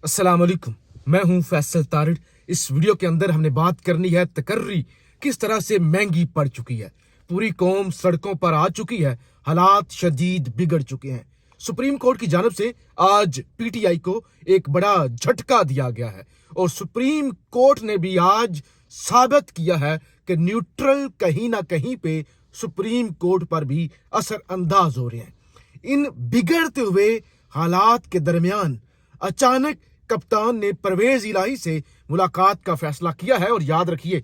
अस्सलाम वालेकुम, मैं हूं फैसल तारिड़। इस वीडियो के अंदर हमने बात करनी है तकर्री किस तरह से महंगी पड़ चुकी है। पूरी कौम सड़कों पर आ चुकी है, हालात शदीद बिगड़ चुके हैं। सुप्रीम कोर्ट की जानब से आज पीटीआई को एक बड़ा झटका दिया गया है और सुप्रीम कोर्ट ने भी आज साबित किया है कि न्यूट्रल कहीं ना कहीं पे सुप्रीम कोर्ट पर भी असर अंदाज हो रहे हैं। इन बिगड़ते हुए हालात के दरमियान अचानक कप्तान ने परवेज इलाही से मुलाकात का फैसला किया है। और याद रखिए,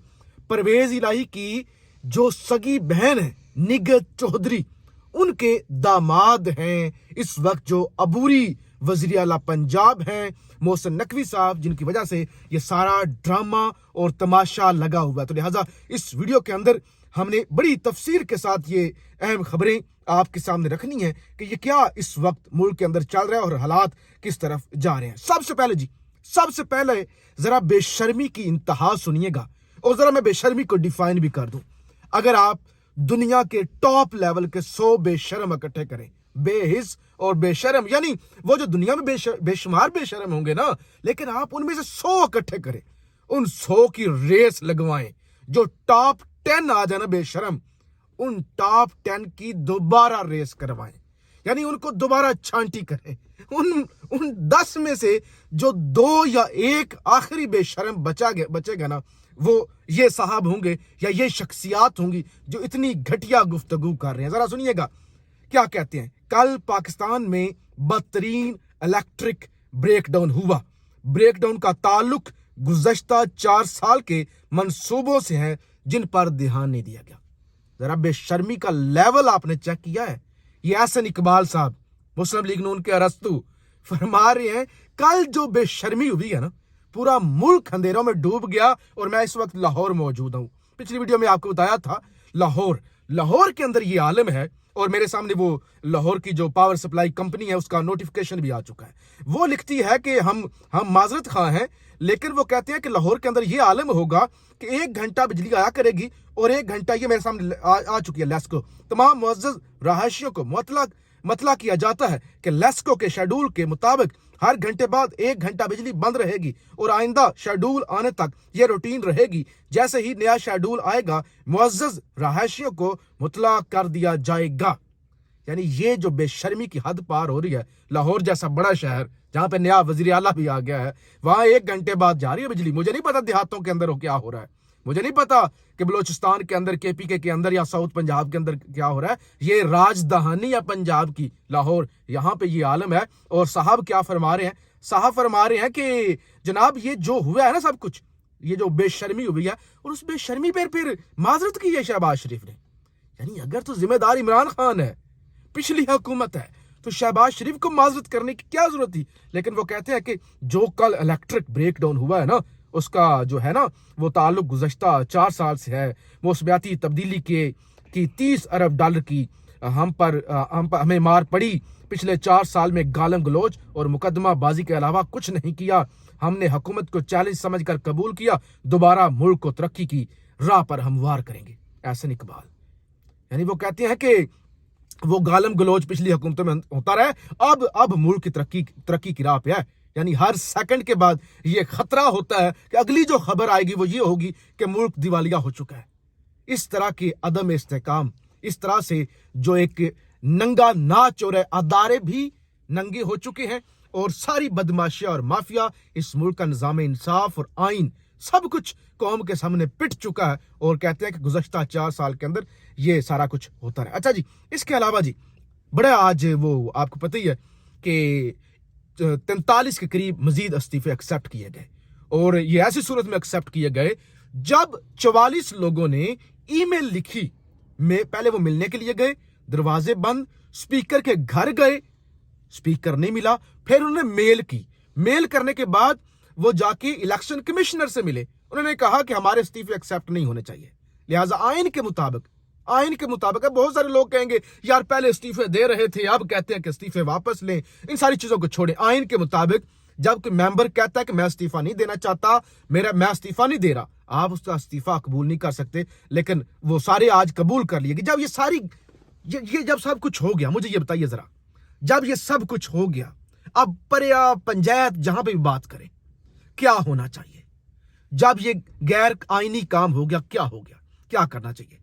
परवेज इलाही की जो सगी बहन है निगहत चौधरी, उनके दामाद हैं इस वक्त जो अबूरी वज़ीर आला पंजाब हैं मोहसिन नकवी साहब, जिनकी वजह से ये सारा ड्रामा और तमाशा लगा हुआ है। तो लिहाजा इस वीडियो के अंदर हमने बड़ी तफसीर के साथ ये अहम खबरें आपके सामने रखनी है कि ये क्या इस वक्त मुल्क के अंदर चल रहा है और हालात किस तरफ जा रहे हैं। सबसे पहले जरा बेशर्मी की इंतहा सुनिएगा और जरा मैं बेशर्मी को डिफाइन भी कर दूं। अगर आप दुनिया के टॉप लेवल के 100 बेशर्म इकट्ठे करें, बेहिस और बेशर्म, यानी वो जो दुनिया में बेशुमार बेशर्म होंगे ना, लेकिन आप उनमें से 100 इकट्ठे करें, उन 100 की रेस लगवाएं, जो टॉप 10 आ जाना बेशर्म, उन टॉप 10 की दोबारा रेस करवाएं, यानी उनको दोबारा छांटी करें। उन 10 में से जो 2 या 1 आखिरी बेशर्म बचेगा ना, वो ये साहब होंगे या ये शख्सियात होंगी जो इतनी घटिया गुफ्तगू कर रहे हैं। जरा सुनिएगा क्या कहते हैं। कल पाकिस्तान में बदतरीन इलेक्ट्रिक ब्रेकडाउन हुआ। ब्रेकडाउन का ताल्लुक गुज़श्ता 4 साल के मंसूबों से है जिन पर ध्यान नहीं दिया गया। जरा बेशर्मी का लेवल आपने चेक किया है। ये एहसन इकबाल साहब मुस्लिम लीग नून के अरस्तु फरमा रहे हैं, कल जो बेशर्मी हुई है ना, पूरा मुल्क अंधेरों में डूब गया। और मैं इस वक्त लाहौर मौजूद हूं। पिछली वीडियो में आपको बताया था लाहौर के अंदर ये आलम है और मेरे सामने वो लाहौर की जो पावर सप्लाई कंपनी है उसका नोटिफिकेशन भी आ चुका है। वो लिखती है कि हम माजरत खां हैं, लेकिन वो कहते हैं कि लाहौर के अंदर ये आलम होगा कि 1 घंटा बिजली आया करेगी और 1 घंटा, ये मेरे सामने आ चुकी है लेस्को, तमाम मुअज़्ज़ज़ रहायशियों को मतला किया जाता है कि लेस्को के शेड्यूल के मुताबिक हर घंटे बाद 1 घंटा बिजली बंद रहेगी और आइंदा शेड्यूल आने तक ये रूटीन रहेगी। जैसे ही नया शेड्यूल आएगा मुअज़्ज़ज़ रहायशियों को मुतला कर दिया जाएगा। यानी ये जो बेशर्मी की हद पार हो रही है। लाहौर जैसा बड़ा शहर जहां पे नया वज़ीर आला भी आ गया है, वहां 1 घंटे बाद जा रही है बिजली। मुझे नहीं पता देहातों के अंदर क्या हो रहा है, मुझे नहीं पता कि बलोचिस्तान के अंदर, केपीके के अंदर या साउथ पंजाब के अंदर क्या हो रहा है। ये राजधानी है पंजाब की लाहौर, यहाँ पे ये आलम है। और साहब क्या फरमा रहे हैं? साहब फरमा रहे हैं कि जनाब ये जो हुआ है ना सब कुछ, ये जो बेशर्मी हुई है, और उस बेशर्मी पर फिर माजरत की है शहबाज शरीफ ने। यानी अगर तो जिम्मेदार इमरान खान है, पिछली हुकूमत है, तो शहबाज शरीफ को माजरत करने की क्या जरूरत थी। लेकिन वो कहते हैं कि जो कल इलेक्ट्रिक ब्रेकडाउन हुआ है ना, उसका जो है ना वो ताल्लुक गुज़श्ता 4 साल से है। मौसमियाती तब्दीली की 30 अरब डॉलर की हमें मार पड़ी। पिछले 4 साल में गालम गलोच और मुकदमा बाजी के अलावा कुछ नहीं किया। हमने हुकूमत को चैलेंज समझकर कबूल किया। दोबारा मुल्क को तरक्की की राह पर हमवार करेंगे। एहसन इकबाल, यानी वो कहते हैं कि वो गालम गलोच पिछली हुकूमतों में होता रहा, अब मुल्क की तरक्की की राह पे है। यानी हर सेकंड के बाद ये खतरा होता है कि अगली जो खबर आएगी वो ये होगी कि मुल्क दिवालिया हो चुका है। इस तरह के अदम इस्तेकाम, इस तरह से जो एक नंगा नाच हो रहा है, अदारे भी नंगे हो चुके हैं और सारी बदमाशिया और माफिया, इस मुल्क का निज़ाम इंसाफ और आइन सब कुछ कौम के सामने पिट चुका है। और कहते हैं कि गुज़श्ता 4 साल के अंदर ये सारा कुछ होता रहा। अच्छा जी, इसके अलावा जी बड़ा आज वो आपको पता ही है कि 43 के करीब मजीद इस्तीफे एक्सेप्ट किए गए। और ये ऐसी सूरत में एक्सेप्ट किए गए जब 44 लोगों ने ईमेल लिखी। पहले वो मिलने के लिए गए, दरवाजे बंद, स्पीकर के घर गए, स्पीकर नहीं मिला, फिर उन्होंने मेल की। मेल करने के बाद वो जाके इलेक्शन कमिश्नर से मिले। उन्होंने कहा कि हमारे इस्तीफे एक्सेप्ट नहीं होने चाहिए। लिहाजा आइन के मुताबिक अब बहुत सारे लोग कहेंगे यार पहले इस्तीफे दे रहे थे, अब कहते हैं कि इस्तीफे वापस लें। इन सारी चीजों को छोड़ें। आइन के मुताबिक जब कोई मेंबर कहता है कि मैं इस्तीफा नहीं देना चाहता, मैं इस्तीफा नहीं दे रहा, आप उसका इस्तीफा कबूल नहीं कर सकते। लेकिन वो सारे आज कबूल कर लिए कि जब जब सब कुछ हो गया, मुझे ये बताइए जरा, जब ये सब कुछ हो गया, अब परिया पंचायत जहां पे भी बात करें, क्या होना चाहिए जब ये गैर आईनी काम हो गया, क्या हो गया, क्या करना चाहिए?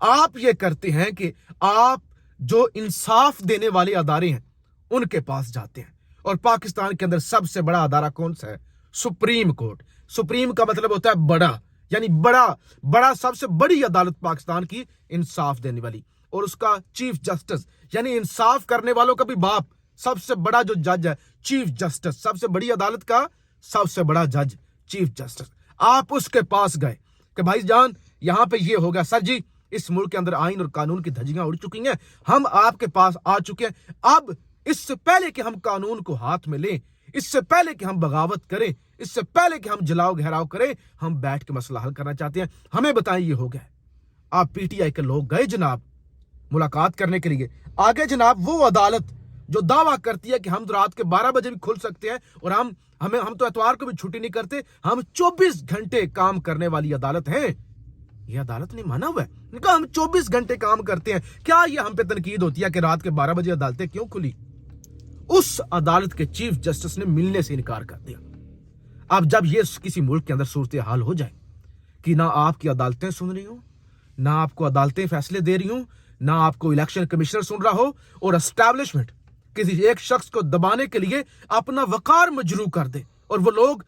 आप ये करते हैं कि आप जो इंसाफ देने वाले अदारे हैं उनके पास जाते हैं, और पाकिस्तान के अंदर सबसे बड़ा अदारा कौन सा है? Supreme court. सुप्रीम का मतलब होता है बड़ा, यानी बड़ा सबसे बड़ी अदालत पाकिस्तान की, इंसाफ देने वाली, और उसका चीफ जस्टिस यानी इंसाफ करने वालों का भी बाप, सबसे बड़ा जो जज है चीफ जस्टिस, सबसे बड़ी अदालत का सबसे बड़ा जज चीफ जस्टिस। आप उसके पास गए कि भाई जान यहां पे ये हो गया, सर जी इस मुल्क के अंदर आइन और कानून की धज्जियां उड़ चुकी हैं, हम आपके पास आ चुके हैं, अब इससे पहले कि हम कानून को हाथ में लें, इससे पहले कि हम बगावत करें, इससे पहले कि हम जलाओ घेराव करें, हम बैठ के मसला हल करना चाहते हैं, हमें बताएं ये हो गया। आप पीटीआई के लोग गए जनाब मुलाकात करने के लिए, आगे जनाब वो अदालत जो दावा करती है कि हम तो रात के 12 बजे भी खुल सकते हैं, और हम तो एतवार को भी छुट्टी नहीं करते, हम 24 घंटे काम करने वाली अदालत है। ये अदालत ने माना हुआ है, इनका हम 24 घंटे काम करते हैं, क्या ये हम पे तनकीद होती है कि रात के 12 बजे अदालतें क्यों खुली? उस अदालत के चीफ जस्टिस ने मिलने से इनकार कर दिया। अब जब ये किसी मुल्क के अंदर सूरत हाल हो जाए कि ना आपकी अदालतें सुन रही हो, ना आपको अदालतें फैसले दे रही हो, ना आपको इलेक्शन कमिश्नर सुन रहा हो, और एस्टैब्लिशमेंट किसी एक शख्स को दबाने के लिए अपना वकार मजरू कर दे, और वो लोग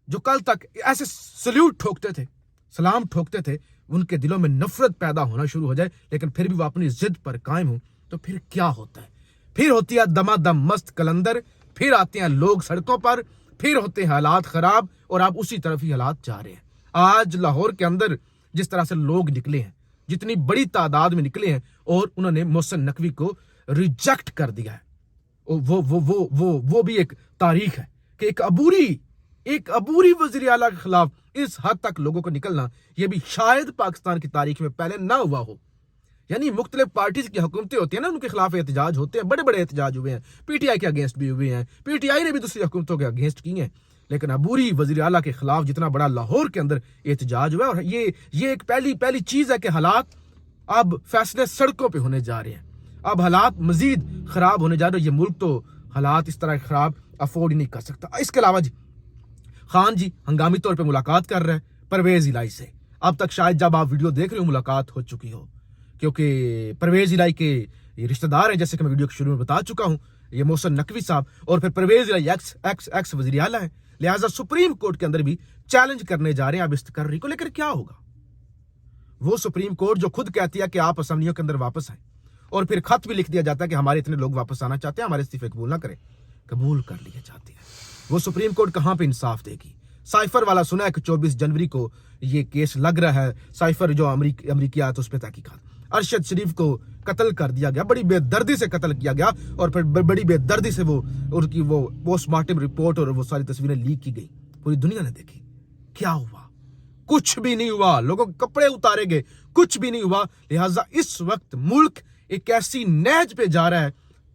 जो कल तक ऐसे सल्यूट ठोकते थे, सलाम ठोकते थे, उनके दिलों में नफरत पैदा होना शुरू हो जाए, लेकिन फिर भी वो अपनी जिद पर कायम हो, तो फिर क्या होता है? फिर होती है दमादम मस्त कलंदर, फिर आते हैं लोग सड़कों पर, फिर होते हैं हालात खराब, और आप उसी तरफ ही हालात जा रहे हैं। आज लाहौर के अंदर जिस तरह से लोग निकले हैं, जितनी बड़ी तादाद में निकले हैं, और उन्होंने मोहसिन नकवी को रिजेक्ट कर दिया है, वो भी एक तारीख है कि एक अबूरी वज़ीर आला के खिलाफ इस हद तक लोगों को निकलना, यह भी शायद पाकिस्तान की तारीख में पहले ना हुआ हो। यानी मुख्तलिफ पार्टीज की हुकूमतें होती हैं ना, उनके खिलाफ एहतजाज होते हैं, बड़े बड़े एहतजाज हुए हैं, पीटीआई के अगेंस्ट भी हुए हैं, पीटीआई ने भी दूसरी हुकूमतों के अगेंस्ट की हैं, लेकिन अबूरी वज़ीर आला के खिलाफ जितना बड़ा लाहौर के अंदर एहतजाज हुआ, और ये एक पहली चीज है कि हालात अब फैसले सड़कों पर होने जा रहे हैं, अब हालात मजीद खराब होने जा रहे हैं। ये मुल्क तो हालात इस तरह खराब अफोर्ड ही नहीं कर सकता। इसके अलावा जी खान जी हंगामी तौर पे मुलाकात कर रहे हैं परवेज इलाही से। अब तक शायद जब आप वीडियो देख रहे हो मुलाकात हो चुकी हो, क्योंकि परवेज इलाही के ये रिश्तेदार हैं, जैसे कि मैं वीडियो के शुरू में बता चुका हूं, ये मोहसिन नकवी साहब, और फिर परवेज इलाही एक्स वज़ीर आला है, लिहाजा सुप्रीम कोर्ट के अंदर भी चैलेंज करने जा रहे हैं अब इस तकर्री को लेकर। क्या होगा? वो सुप्रीम कोर्ट जो खुद कहती है कि आप असम्बलियों के अंदर वापस आए, और फिर खत भी लिख दिया जाता है कि हमारे इतने लोग वापस आना चाहते हैं, हमारे इस्तीफे कबूल ना करें, कबूल कर लिए जाते हैं। वो सुप्रीम कोर्ट कहां पे इंसाफ देगी? साइफर वाला सुना है कि 24 जनवरी को ये केस लग रहा है, साइफर जो अमरीकी आया तो उस पर तहकीकात। अरशद शरीफ को कत्ल कर दिया गया, बड़ी बेदर्दी से कत्ल किया गया, और फिर बड़ी बेदर्दी से उनकी वो पोस्टमार्टम रिपोर्ट और वो सारी तस्वीरें लीक की गई, पूरी दुनिया ने देखी। क्या हुआ? कुछ भी नहीं हुआ, लोगों के कपड़े उतारे गए, कुछ भी नहीं हुआ। लिहाजा इस वक्त मुल्क एक ऐसी नहज पे जा रहा है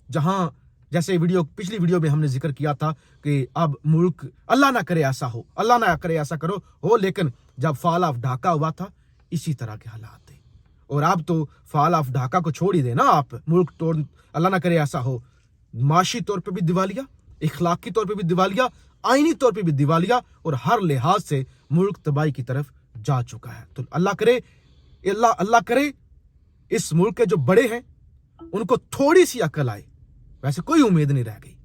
जहां, जैसे पिछली वीडियो में हमने जिक्र किया था कि अब मुल्क, अल्लाह ना करे ऐसा हो, अल्लाह ना करे ऐसा करो हो, लेकिन जब फॉल ऑफ ढाका हुआ था इसी तरह के हालात थे, और अब तो फॉल ऑफ ढाका को छोड़ ही देना आप, मुल्क तोड़, अल्लाह ना करे ऐसा हो, माशी तौर पे भी दिवालिया, इखलाकी तौर पे भी दिवालिया, आईनी तौर पे भी दिवालिया, और हर लिहाज से मुल्क तबाही की तरफ जा चुका है। तो अल्लाह करे इस मुल्क के जो बड़े हैं उनको थोड़ी सी अकल आए। वैसे कोई उम्मीद नहीं रह गई,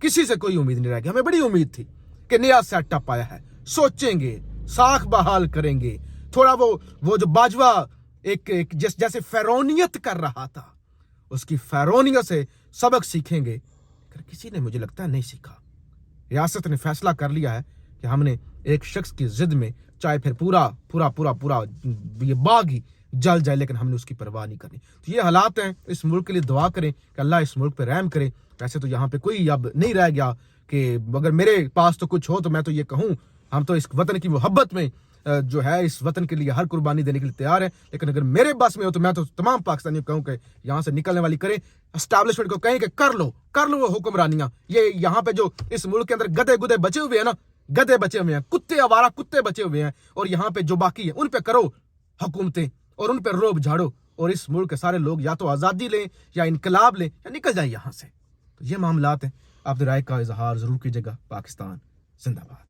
किसी से कोई उम्मीद नहीं रह गई। हमें बड़ी उम्मीद थी कि नया सेटअप आया है, सोचेंगे, साख बहाल करेंगे, थोड़ा वो जो बाजवा एक जैसे फैरोनियत कर रहा था, उसकी फैरोनियत से सबक सीखेंगे, किसी ने मुझे लगता है नहीं सीखा। रियासत ने फैसला कर लिया है कि हमने एक शख्स की जिद में, चाहे फिर पूरा ये बाग ही जल जाए, लेकिन हमने उसकी परवाह नहीं करनी। तो ये हालात हैं, इस मुल्क के लिए दुआ करें कि अल्लाह इस मुल्क पे रहम करे। वैसे तो यहाँ पे कोई अब नहीं रह गया कि अगर मेरे पास तो कुछ हो तो मैं तो ये कहूँ, हम तो इस वतन की मोहब्बत में जो है, इस वतन के लिए हर कुर्बानी देने के लिए तैयार है, लेकिन अगर मेरे बस में हो तो मैं तो तमाम पाकिस्तानियों को कहूँ कि यहाँ से निकलने वाली करें, एस्टैब्लिशमेंट को कहें कि कर लो वो हुक्मरानियां। ये यहाँ पे जो इस मुल्क के अंदर गधे गुधे बचे हुए हैं ना, गधे बचे हुए हैं, कुत्ते आवारा कुत्ते बचे हुए हैं, और यहाँ पे जो बाकी है उन पे करो हुकूमतें, और उन पर रोब झाड़ो, और इस मुल्क के सारे लोग या तो आज़ादी लें या इनकलाब लें या निकल जाए यहाँ से। तो ये मामलात हैं। اپنی رائے کا اظہار ضرور کیجیے گا. پاکستان زندہ باد.